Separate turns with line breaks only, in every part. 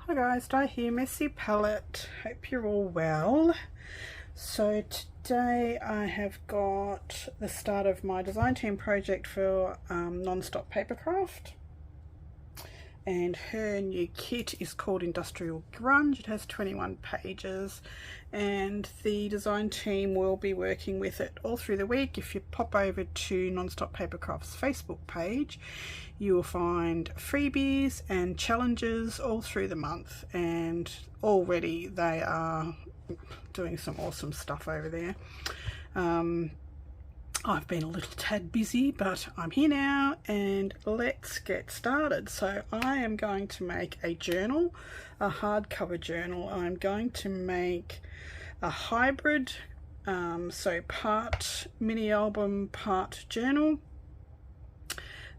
Hi guys, Di here, Messy Palette. Hope you're all well. So today I have got the start of my design team project for non-stop papercraft, and her new kit is called Industrial Grunge. It has 21 pages and the design team will be working with it all through the week. If you pop over to Non-Stop Papercraft's Facebook page, you will find freebies and challenges all through the month, and already they are doing some awesome stuff over there. I've been a little tad busy, but I'm here now and let's get started. So I am going to make a journal, a hardcover journal. I'm going to make a hybrid, so part mini album, part journal.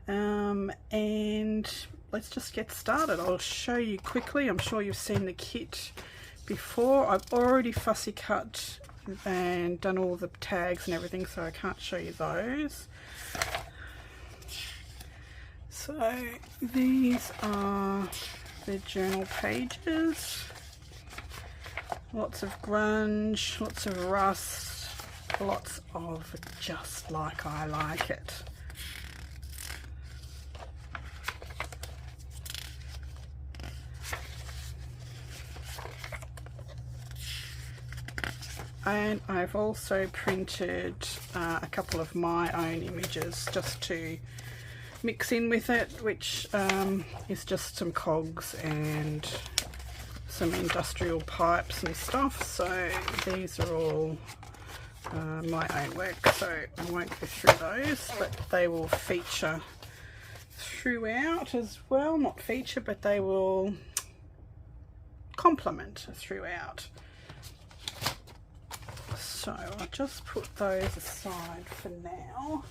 And let's just get started. I'll show you quickly. I'm sure you've seen the kit before. I've already fussy cut and done all the tags and everything, so I can't show you those. So these are the journal pages. Lots of grunge, lots of rust, lots of just like I like it. And I've also printed a couple of my own images just to mix in with it, which is just some cogs and some industrial pipes and stuff. So these are all my own work, so I won't go through those, but they will feature throughout as well. Not feature, but they will complement throughout. So I'll just put those aside for now,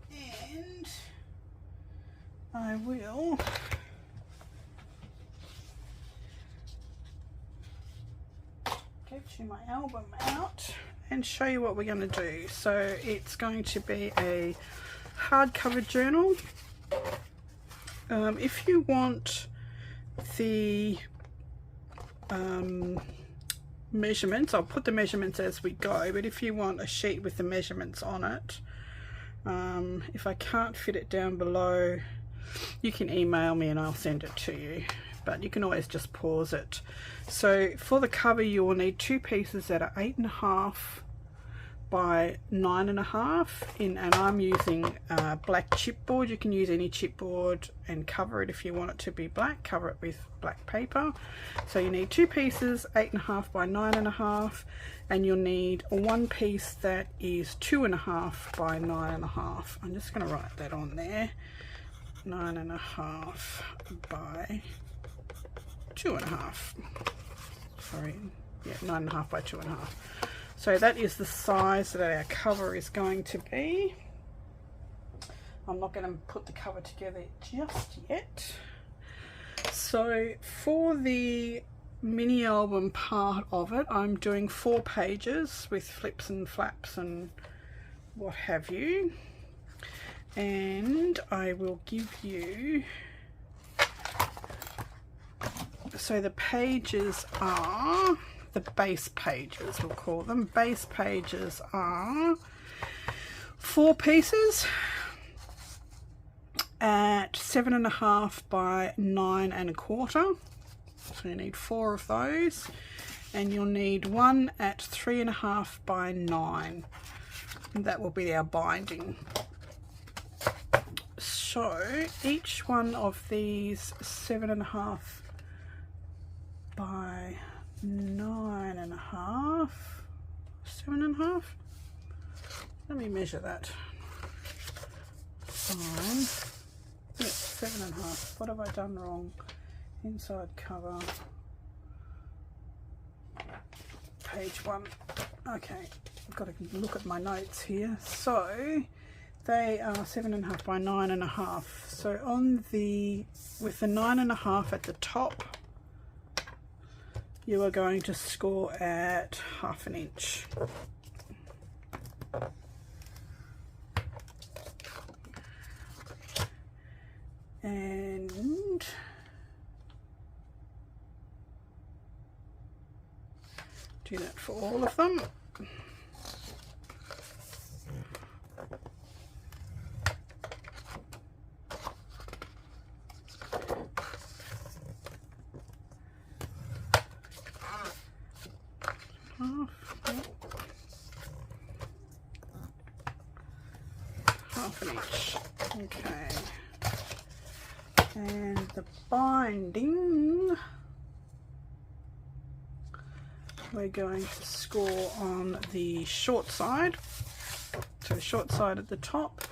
and I will get you my album out and show you what we're going to do. So it's going to be a hardcover journal. If you want the measurements, I'll put the measurements as we go, but if you want a sheet with the measurements on it, if I can't fit it down below, you can email me and I'll send it to you, but you can always just pause it. So for the cover you will need two pieces that are 8.5 by 9.5 and I'm using black chipboard. You can use any chipboard and cover it if you want it to be black. Cover it with black paper. So you need two pieces 8.5 by 9.5, and you'll need one piece that is 2.5 by 9.5. I'm just going to write that on there. 9.5 by 2.5. Sorry, yeah, 9.5 by 2.5. So that is the size that our cover is going to be. I'm not going to put the cover together just yet. So for the mini album part of it, I'm doing 4 pages with flips and flaps and what have you. And I will give you, so the pages are, the base pages, we'll call them. Base pages are 4 pieces at 7.5 by 9.25. So you need 4 of those, and you'll need one at 3.5 by 9. And that will be our binding. So each one of these 7.5 by 9.5, 7.5. Let me measure that. Fine. Yep, 7.5. What have I done wrong? Inside cover. Page 1. Okay, I've got to look at my notes here. So they are 7.5 by 9.5. So on the, with the 9.5 at the top, you are going to score at 1/2 inch. And Do that for all of them. Half an inch. Okay. And the binding, we're going to score on the short side, so the short side at the top,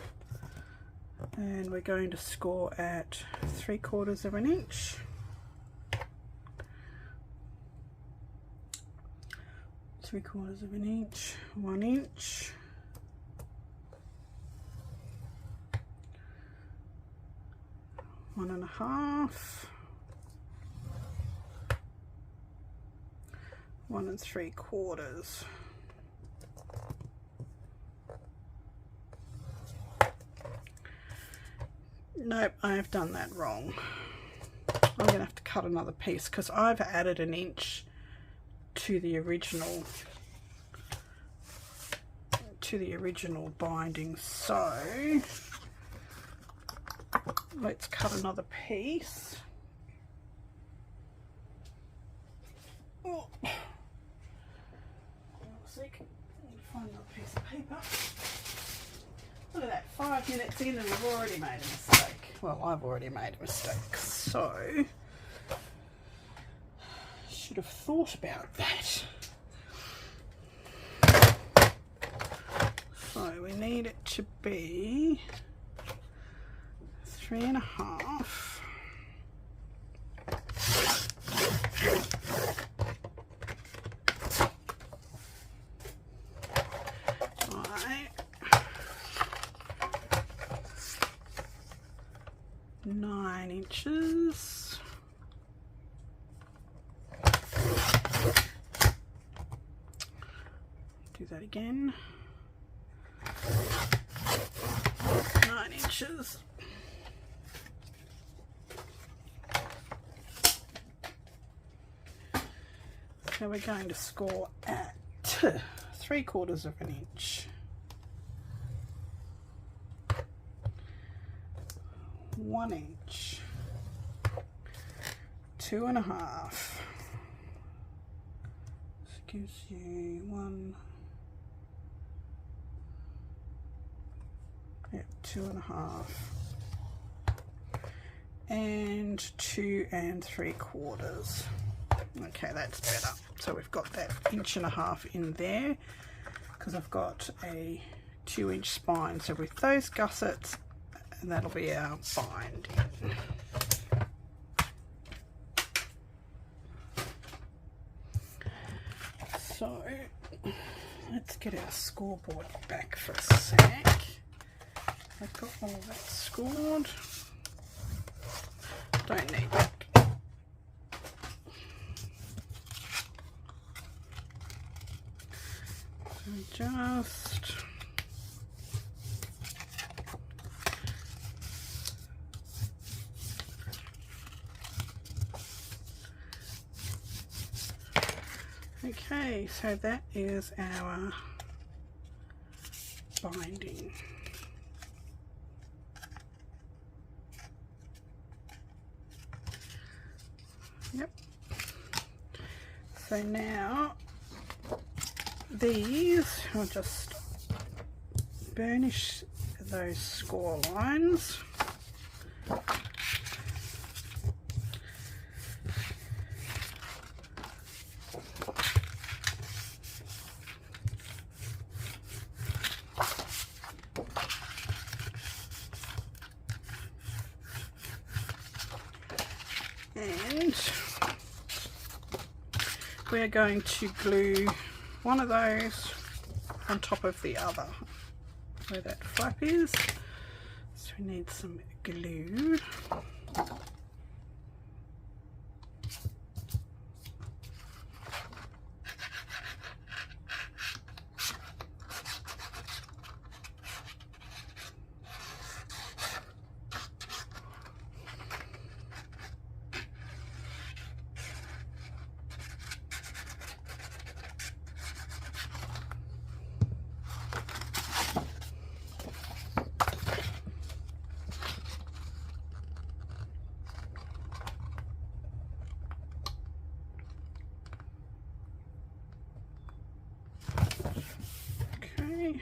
and we're going to score at 3/4 of an inch. 3/4 of an inch, 1 inch, 1 1/2, 1 3/4. Nope, I have done that wrong. I'm going to have to cut another piece because I've added an inch to the original binding. So let's cut another piece. Oh. Find another piece of paper. Look at that, 5 minutes in and we've already made a mistake. Well, I've already made a mistake, so should have thought about that. So we need it to be 3 1/2. By 9 inches. Do that again. 9 inches. So we're going to score at 3/4 of an inch. 1 inch. 2 1/2. This gives you 1. Yep, 2 1/2. And 2 3/4. Okay, that's better. So we've got that 1 1/2 in there because I've got a 2 inch spine. So with those gussets, that'll be our binding. So let's get our scoreboard back for a sec. I've got all of that scored. Don't need that. Just okay, so that is our binding. Yep. So now these, I'll just burnish those score lines. And we're going to glue one of those on top of the other where that flap is. So we need some glue. Okay.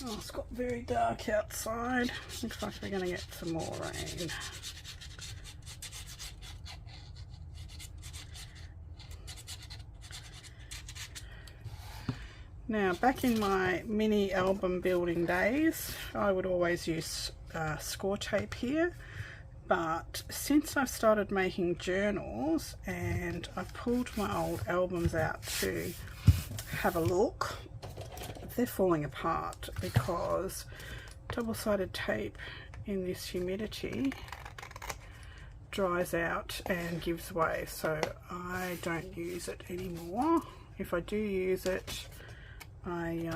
Oh, it's got very dark outside. Looks like we're going to get some more rain. Now, back in my mini album building days, I would always use score tape here, but since I've started making journals and I pulled my old albums out to have a look, they're falling apart because double-sided tape in this humidity dries out and gives way, so I don't use it anymore. If I do use it, I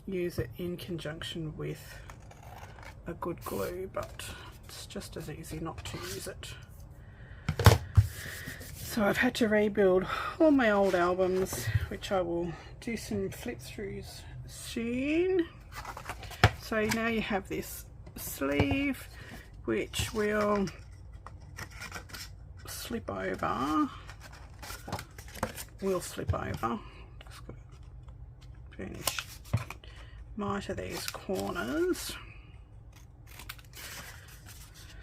use it in conjunction with a good glue, but it's just as easy not to use it. So I've had to rebuild all my old albums, which I will do some flip throughs soon. So now you have this sleeve which will slip over. Just got to finish miter these corners.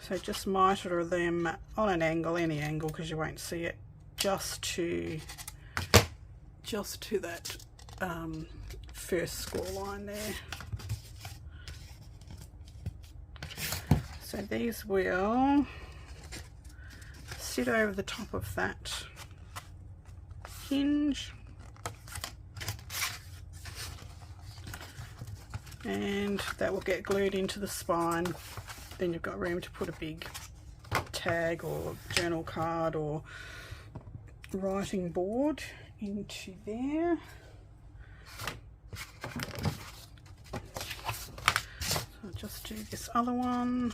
So just miter them on an angle, any angle, because you won't see it, just to that first score line there. So these will sit over the top of that hinge, and that will get glued into the spine. Then you've got room to put a big tag or journal card or writing board into there. So I'll just do this other one.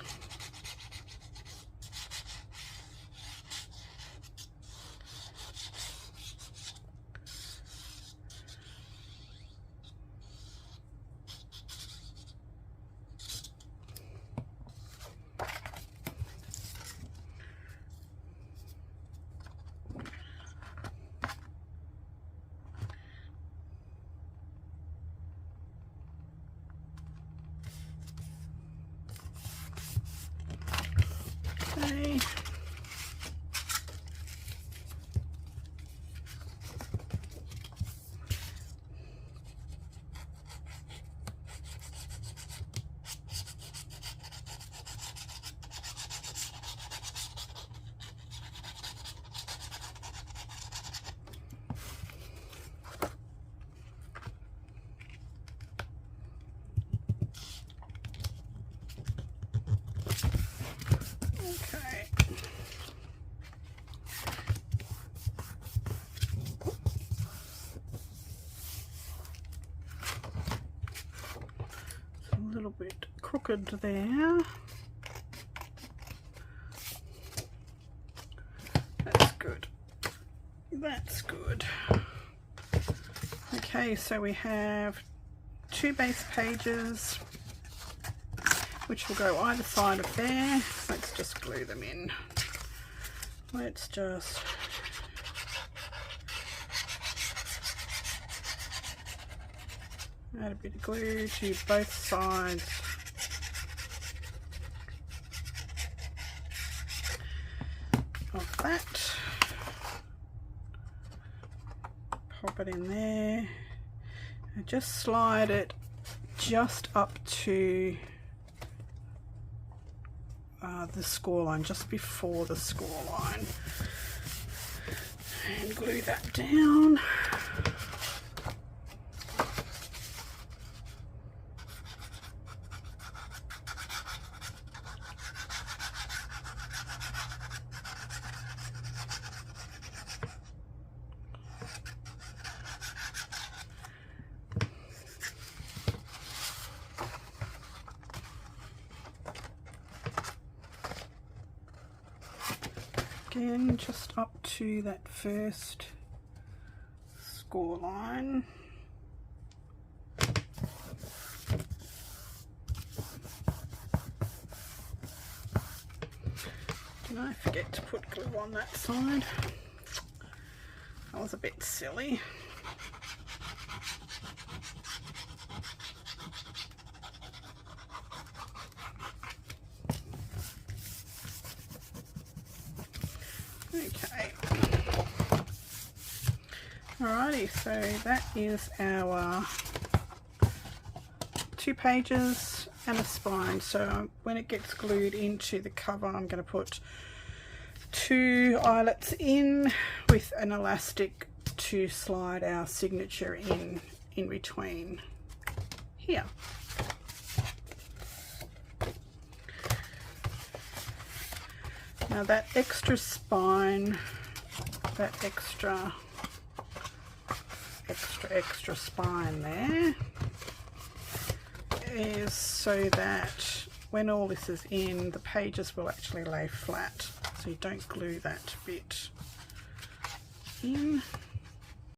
Okay. A little bit crooked there. That's good. That's good. Okay, so we have 2 base pages which will go either side of there. Let's just glue them in. Let's just add a bit of glue to both sides. Of that. Pop it in there and just slide it just up to the score line, just before the score line, and glue that down. Again, just up to that first score line. forget to put glue on that side. That was a bit silly. Okay. Alrighty, so that is our 2 pages and a spine. So when it gets glued into the cover, I'm going to put 2 eyelets in with an elastic to slide our signature in between here. Now that extra spine, that extra spine there is so that when all this is in, the pages will actually lay flat, so you don't glue that bit in.